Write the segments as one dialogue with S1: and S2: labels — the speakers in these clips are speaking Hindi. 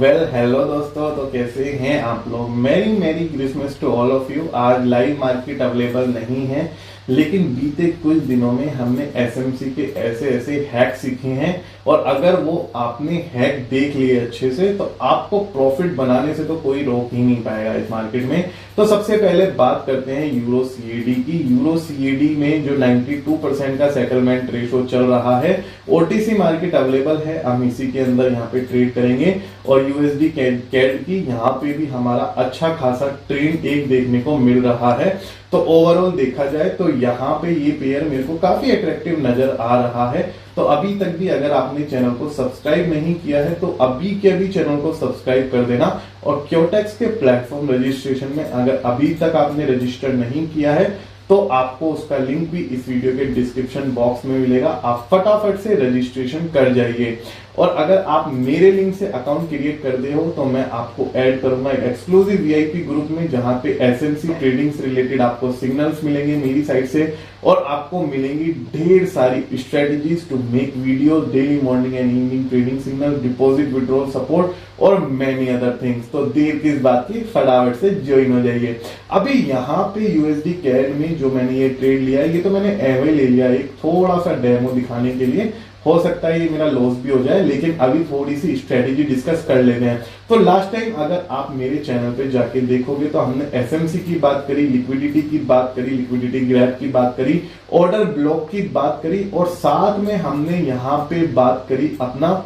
S1: हेलो दोस्तों, तो कैसे हैं आप लोग। Merry merry Christmas to all of you. आज लाइव मार्केट अवेलेबल नहीं है, लेकिन बीते कुछ दिनों में हमने एसएमसी के ऐसे ऐसे हैक सीखे हैं, और अगर वो आपने हैक देख लिए अच्छे से तो आपको प्रॉफिट बनाने से तो कोई रोक ही नहीं पाएगा इस मार्केट में। तो सबसे पहले बात करते हैं यूरो सीएडी की। यूरो सीएडी में जो 92% का सेटलमेंट रेशो चल रहा है, ओटीसी मार्केट अवेलेबल है, हम इसी के अंदर यहाँ पे ट्रेड करेंगे। और यूएसडी कैड की यहाँ पे भी हमारा अच्छा खासा ट्रेंड एक देखने को मिल रहा है। तो ओवरऑल देखा जाए तो यहाँ पे ये पेयर मेरे को काफी अट्रैक्टिव नजर आ रहा है। तो अभी तक भी अगर आपने चैनल को सब्सक्राइब नहीं किया है तो अभी के अभी चैनल को सब्सक्राइब कर देना। और क्योटेक्स के प्लेटफॉर्म रजिस्ट्रेशन में अगर अभी तक आपने रजिस्टर नहीं किया है तो आपको उसका लिंक भी इस वीडियो के डिस्क्रिप्शन बॉक्स में मिलेगा। आप फटाफट से रजिस्ट्रेशन कर जाइए। और अगर आप मेरे लिंक से अकाउंट क्रिएट कर दे हो तो मैं आपको ऐड करूंगा एक एक्सक्लूसिव वीआईपी ग्रुप में, जहां पे एसएमसी ट्रेडिंग से रिलेटेड आपको सिग्नल्स मिलेंगे मेरी साइड से, और आपको मिलेंगी ढेर सारी strategies to make video, daily morning and evening trading signal, deposit withdrawal support और मैनी अदर थिंग्स। तो देर किस बात की, फटाफट से ज्वाइन हो जाइए। अभी यहाँ पे यूएसडी कैड में जो मैंने ये ट्रेड लिया है, ये तो मैंने एवं ले लिया एक थोड़ा सा डेमो दिखाने के लिए। हो सकता है ये मेरा लॉस भी हो जाए, लेकिन अभी थोड़ी सी स्ट्रेटेजी डिस्कस कर लेते हैं। तो लास्ट टाइम अगर आप मेरे चैनल पे जाके देखोगे तो हमने एसएमसी की बात करी, लिक्विडिटी की बात करी, लिक्विडिटी ग्रैब की बात करी, ऑर्डर ब्लॉक की बात करी, और साथ में हमने यहाँ पे बात करी अपना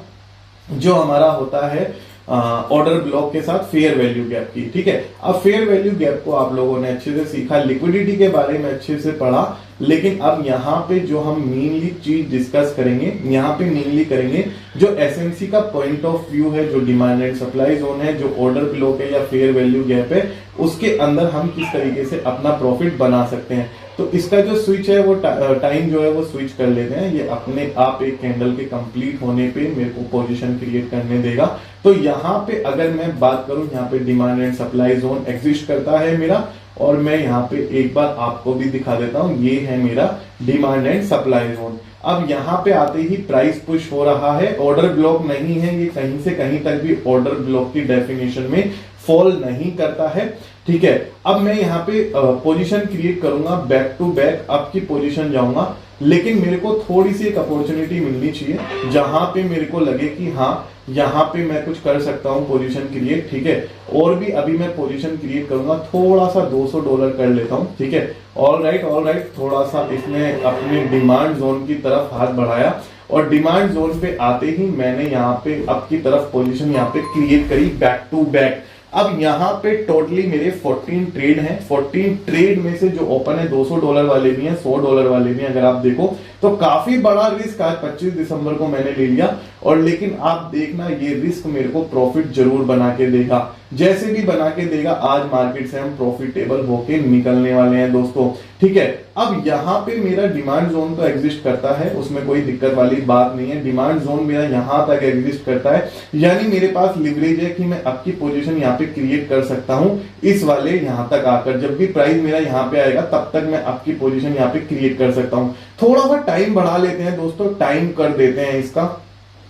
S1: जो हमारा होता है ऑर्डर ब्लॉक के साथ फेयर वैल्यू गैप की। ठीक है, अब फेयर वैल्यू गैप को आप लोगों ने अच्छे से सीखा, लिक्विडिटी के बारे में अच्छे से पढ़ा, लेकिन अब यहाँ पे जो हम मेनली चीज डिस्कस करेंगे, यहाँ पे मेनली करेंगे जो एसएमसी का पॉइंट ऑफ व्यू है, जो डिमांड एंड सप्लाई जोन है, जो ऑर्डर ब्लॉक है या फेयर वैल्यू गैप है, उसके अंदर हम किस तरीके से अपना प्रॉफिट बना सकते हैं। तो इसका जो स्विच है वो टाइम जो है वो स्विच कर लेते हैं। ये अपने आप एक कैंडल के कंप्लीट होने पे मेरे को पोजीशन क्रिएट करने देगा। तो यहाँ पे अगर मैं बात करूं, यहाँ पे demand and supply zone exist करता है मेरा, और मैं यहाँ पे एक बार आपको भी दिखा देता हूं, ये है मेरा डिमांड एंड सप्लाई जोन। अब यहाँ पे आते ही प्राइस पुश हो रहा है, ऑर्डर ब्लॉक नहीं है, ये कहीं से कहीं तक भी ऑर्डर ब्लॉक की डेफिनेशन में फॉल नहीं करता है। ठीक है, अब मैं यहाँ पे पोजीशन क्रिएट करूंगा, बैक टू बैक अप की पोजीशन जाऊंगा, लेकिन मेरे को थोड़ी सी एक अपॉर्चुनिटी मिलनी चाहिए जहां पे मेरे को लगे कि हाँ यहाँ पे मैं कुछ कर सकता हूँ पोजीशन क्रिएट। ठीक है, और भी अभी मैं पोजीशन क्रिएट करूंगा, थोड़ा सा $200 कर लेता हूँ। ठीक है, ऑल राइट, थोड़ा सा इसमें अपने डिमांड जोन की तरफ हाथ बढ़ाया, और डिमांड जोन पे आते ही मैंने यहाँ पे अप की तरफ पोजीशन यहाँ पे क्रिएट करी बैक टू बैक। अब यहाँ पे टोटली मेरे 14 ट्रेड हैं। 14 ट्रेड में से जो ओपन है $200 वाले भी हैं, $100 वाले भी हैं। अगर आप देखो तो काफी बड़ा रिस्क आज 25 दिसंबर को मैंने ले लिया, और लेकिन आप देखना ये रिस्क मेरे को प्रॉफिट जरूर बना के देगा। जैसे भी बना के देगा, आज मार्केट से हम प्रॉफिटेबल होके निकलने वाले हैं दोस्तों। ठीक है, अब यहाँ पे मेरा डिमांड जोन तो एग्जिस्ट करता है, उसमें कोई दिक्कत वाली बात नहीं है। डिमांड जोन मेरा यहाँ तक एग्जिस्ट करता है, यानी मेरे पास लिवरेज है कि मैं आपकी पोजीशन यहाँ पे क्रिएट कर सकता हूँ इस वाले यहाँ तक आकर। जब भी प्राइस मेरा यहाँ पे आएगा तब तक मैं आपकी पोजीशन यहाँ पे क्रिएट कर सकता हूँ। थोड़ा सा टाइम बढ़ा लेते हैं दोस्तों, टाइम कर देते हैं इसका,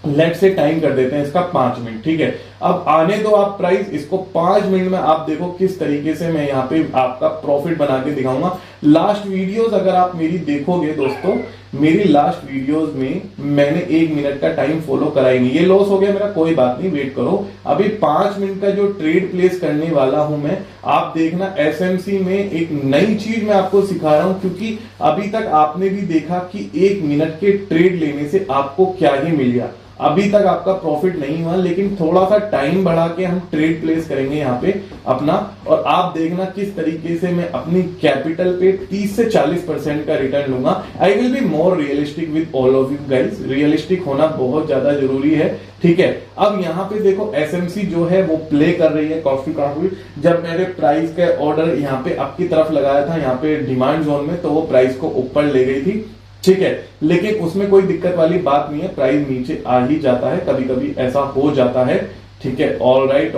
S1: लेट से टाइम कर देते हैं इसका 5 मिनट। ठीक है, अब आने दो आप प्राइस, इसको 5 मिनट में आप देखो किस तरीके से मैं यहाँ पे आपका प्रॉफिट बना के दिखाऊंगा। लास्ट वीडियोस अगर आप मेरी देखोगे दोस्तों, मेरी लास्ट वीडियोस में मैंने 1 मिनट का टाइम फॉलो करा ही नहीं। ये लॉस हो गया मेरा, कोई बात नहीं, वेट करो। अभी 5 मिनट का जो ट्रेड प्लेस करने वाला हूं मैं, आप देखना एसएमसी में एक नई चीज मैं आपको सिखा रहा हूं, क्योंकि अभी तक आपने भी देखा कि 1 मिनट के ट्रेड लेने से आपको क्या ही मिल गया, अभी तक आपका प्रॉफिट नहीं हुआ। लेकिन थोड़ा सा टाइम बढ़ा के हम ट्रेड प्लेस करेंगे यहाँ पे अपना, और आप देखना किस तरीके से मैं अपनी कैपिटल पे 30 से 40% का रिटर्न लूंगा। I will be more realistic with all of you guys, realistic होना बहुत ज्यादा जरूरी है। ठीक है, अब यहाँ पे देखो एसएमसी जो है वो प्ले कर रही है काफी। जब मैंने प्राइस का ऑर्डर यहाँ पे अप की तरफ लगाया था, यहाँ पे डिमांड जोन में, तो वो प्राइस को ऊपर ले गई थी। ठीक है, लेकिन उसमें कोई दिक्कत वाली बात नहीं है, प्राइस नीचे आ ही जाता है, कभी कभी ऐसा हो जाता है। ठीक है, ऑल राइट,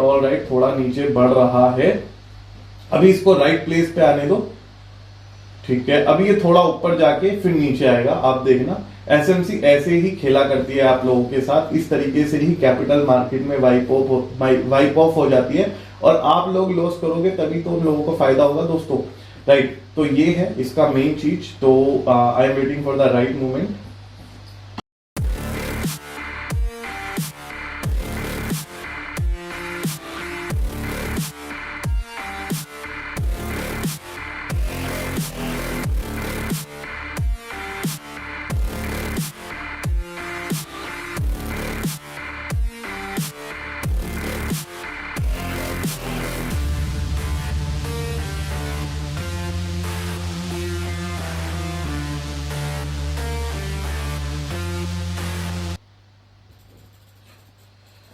S1: थोड़ा नीचे बढ़ रहा है, अभी इसको राइट प्लेस पे आने दो। ठीक है, अभी ये थोड़ा ऊपर जाके फिर नीचे आएगा, आप देखना एसएमसी ऐसे ही खेला करती है आप लोगों के साथ, इस तरीके से ही कैपिटल मार्केट में वाइप ऑफ हो जाती है और आप लोग लॉस करोगे तभी तो उन लोगों को फायदा होगा दोस्तों, राइट। तो ये है इसका मेन चीज। तो I am waiting for the right moment.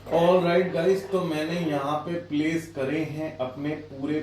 S1: All right guys, तो मैंने यहाँ पे प्लेस करे हैं अपने पूरे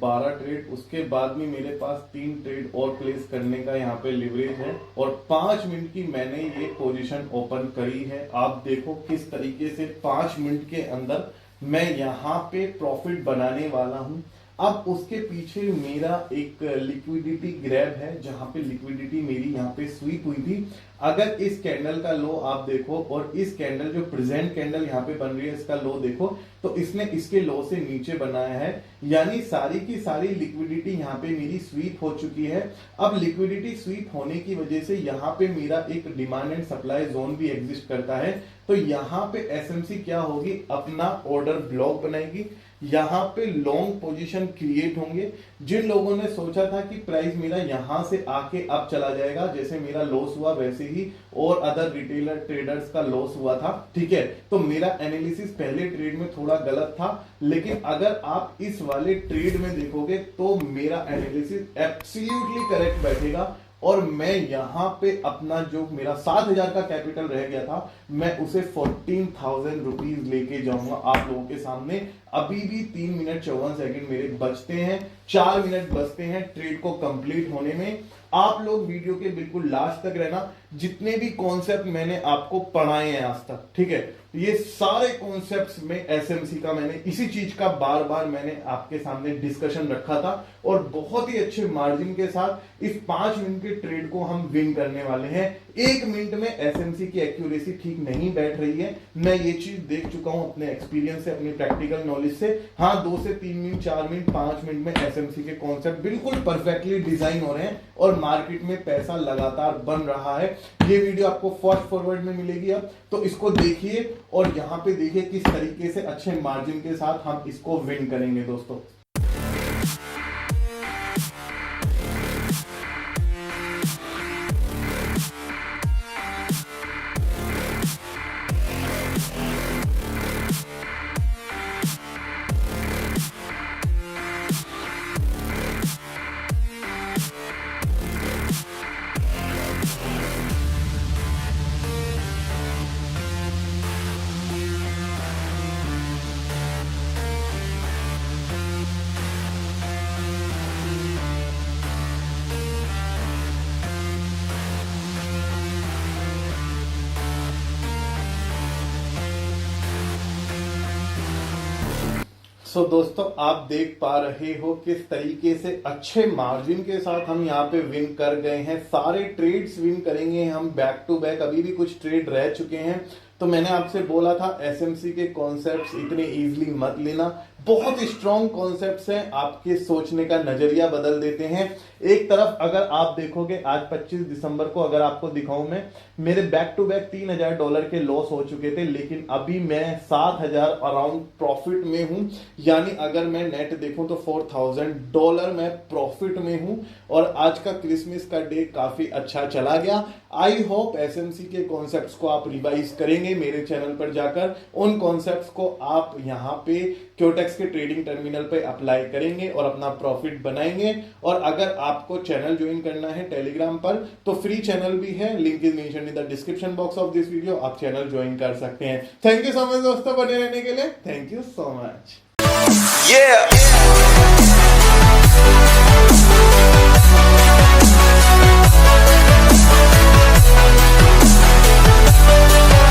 S1: 12 ट्रेड। उसके बाद में मेरे पास 3 ट्रेड और प्लेस करने का यहाँ पे लिवरेज है और 5 मिनट की मैंने ये पोजीशन ओपन करी है। आप देखो किस तरीके से 5 मिनट के अंदर मैं यहाँ पे प्रॉफिट बनाने वाला हूँ। अब उसके पीछे मेरा एक लिक्विडिटी ग्रैब है, जहां पे लिक्विडिटी मेरी यहाँ पे स्वीप हुई थी। अगर इस कैंडल का लो आप देखो और इस कैंडल जो प्रेजेंट कैंडल यहाँ पे बन रही है इसका लो देखो, तो इसने इसके लो से नीचे बनाया है, यानी सारी की सारी लिक्विडिटी यहाँ पे मेरी स्वीप हो चुकी है। अब लिक्विडिटी स्वीप होने की वजह से यहाँ पे मेरा एक डिमांड एंड सप्लाई जोन भी एग्जिस्ट करता है। तो यहाँ पे एसएमसी क्या होगी, अपना ऑर्डर ब्लॉक बनाएगी, यहाँ पे लॉन्ग पोजीशन क्रिएट होंगे। जिन लोगों ने सोचा था कि प्राइस मेरा यहां से आके अब चला जाएगा, जैसे मेरा लॉस हुआ वैसे ही और अदर रिटेलर ट्रेडर्स का लॉस हुआ था, ठीक है। तो मेरा एनालिसिस पहले ट्रेड में थोड़ा गलत था, लेकिन अगर आप इस वाले ट्रेड में देखोगे तो मेरा एनालिसिस एब्सोल्युटली करेक्ट बैठेगा और मैं यहां पे अपना जो मेरा 7,000 का कैपिटल रह गया था, मैं उसे 14,000 रुपीज लेके जाऊंगा आप लोगों के सामने। अभी भी 3 मिनट 54 सेकंड मेरे बचते हैं, 4 मिनट बचते हैं ट्रेड को कंप्लीट होने में। आप लोग वीडियो के बिल्कुल लास्ट तक रहना। जितने भी कॉन्सेप्ट मैंने आपको पढ़ाए हैं आज तक, ठीक है, ये सारे कॉन्सेप्ट्स में एसएमसी का मैंने इसी चीज का बार बार मैंने आपके सामने डिस्कशन रखा था और बहुत ही अच्छे मार्जिन के साथ इस 5 मिनट के ट्रेड को हम विन करने वाले हैं। 1 मिनट में एसएमसी की एक्यूरेसी ठीक नहीं बैठ रही है, मैं ये चीज देख चुका हूं अपने एक्सपीरियंस से, अपनी प्रैक्टिकल नॉलेज से। हाँ, 2 से 3 मिनट, 4 मिनट, 5 मिनट में एसएमसी के कॉन्सेप्ट बिल्कुल परफेक्टली डिजाइन हो रहे हैं और मार्केट में पैसा लगातार बन रहा है। ये वीडियो आपको फास्ट फॉरवर्ड में मिलेगी अब, तो इसको देखिए और यहां पे देखिए किस तरीके से अच्छे मार्जिन के साथ हम इसको विन करेंगे दोस्तों। दोस्तों आप देख पा रहे हो किस तरीके से अच्छे मार्जिन के साथ हम यहाँ पे विन कर गए हैं। सारे ट्रेड्स विन करेंगे हम बैक टू बैक। अभी भी कुछ ट्रेड रह चुके हैं, तो मैंने आपसे बोला था एसएमसी के कॉन्सेप्ट्स इतने इजीली मत लेना, बहुत स्ट्रॉन्ग कॉन्सेप्ट्स हैं, आपके सोचने का नजरिया बदल देते हैं। एक तरफ अगर आप देखोगे आज 25 दिसंबर को अगर आपको दिखाऊं मैं, मेरे बैक टू बैक $3,000 के लॉस हो चुके थे, लेकिन अभी मैं 7,000 अराउंड प्रॉफिट में हूं। यानी अगर मैं नेट देखूं तो $4,000 मैं प्रॉफिट में हूं और आज का क्रिसमस का डे काफी अच्छा चला गया। आई होप एसएमसी के कॉन्सेप्ट्स को आप रिवाइज करेंगे मेरे चैनल पर जाकर, उन कॉन्सेप्ट्स को आप यहाँ पे क्योटेक्स के ट्रेडिंग टर्मिनल पे अप्लाई करेंगे और अपना प्रॉफिट बनाएंगे। और अगर आपको चैनल ज्वाइन करना है टेलीग्राम पर तो फ्री चैनल भी है, link is mention in the description box of this video, आप चैनल ज्वाइन कर सकते हैं। थैंक यू सो मच दोस्तों बने रहने के लिए, थैंक यू सो मच।